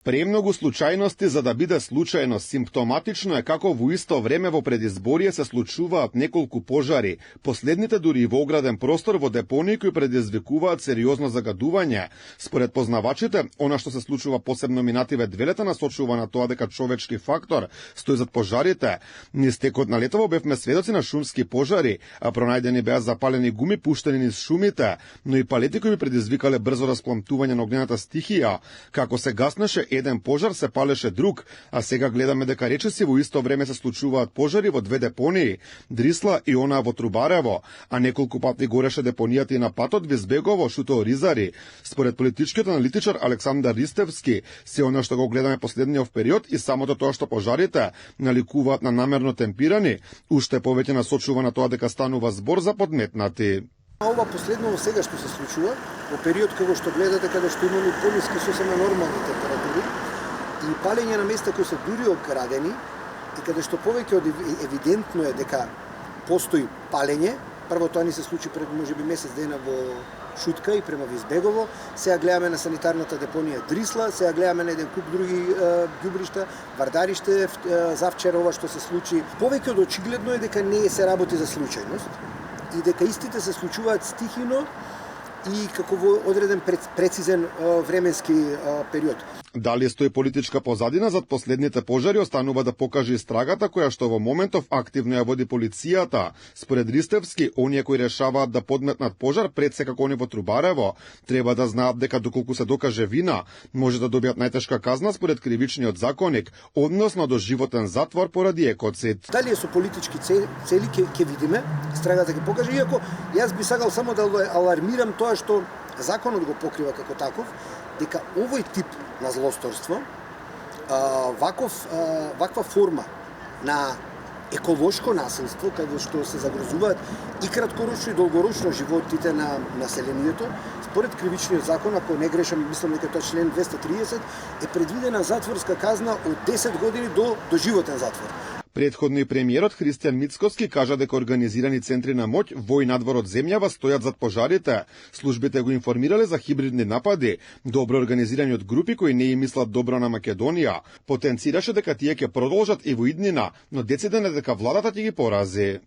Премногу случајности за да биде случајно. Симптоматично е како во исто време во предизборие се случуваат неколку пожари, последните дури и во ограден простор во депонии кои предизвикуваат сериозно загадување. Според познавачите, она што се случува посебно минативе 2 лета насочува на тоа дека човечки фактор стои зад пожарите. Низ текот на летово бевме сведоци на шумски пожари, а пронајдени беа запалени гуми пуштени низ шумите, но и палети кои предизвикале брзо распламтување на огнената стихија. Како се гаснеше еден пожар, се палеше друг, а сега гледаме дека речиси во исто време се случуваат пожари во 2 депонии, Дрисла и она во Трубарево, а неколку пати гореше депонијата и на патот Визбегово, Шуто Ризари. Според политичкиот аналитичар Александар Ристевски, се она што го гледаме последниот период и самото тоа што пожарите наликуваат на намерно темпирани, уште повеќе насочува на тоа дека станува збор за подметнати. Ова последно сега што се случува, во период кога што гледате каде што имаме пониски сосема нормални температури и палење на места кои се дури оградени и каде што повеќе од евидентно е дека постои палење. Прво тоа ни се случи пред можеби месец дена во Шутка и према Визбегово, сега гледаме на санитарната депонија Дрисла, сега гледаме на еден куп други ѓубришта, Вардариште, завчера ова што се случи. Повеќе од очигледно е дека не се работи за случајност и дека истите се случуваат стихино и како во одреден прецизен временски период. Дали стои политичка позадина зад последните пожари останува да покаже истрагата која што во моментов активно ја води полицијата. Според Ристевски, оние кои решаваат да подметнат пожар пред се како они во Трубарево, треба да знаат дека доколку се докаже вина, може да добијат најтешка казна според кривичниот законник, односно до животен затвор поради екоцид. Дали е со политички цели ќе видиме, истрагата ќе покаже, иако јас би сакал само да алармирам тоа што законот го покрива како таков, дека овој тип на злосторство, ваква форма на еколошко насилство, каде што се загрозуваат и краткорочно и долгорочно животите на населението, според кривичниот закон, ако не грешам, мислам дека тоа член 230, е предвидена затворска казна од 10 години до животен затвор. Предходно и премиерот Христијан Мицкоски кажа дека организирани центри на моќ во и надвор од земјава стојат зад пожарите. Службите го информирале за хибридни напади, добро организирани од групи кои не им мислат добро на Македонија. Потенцираше дека тие ќе продолжат и во иднина, но дециден е дека владата ќе ги порази.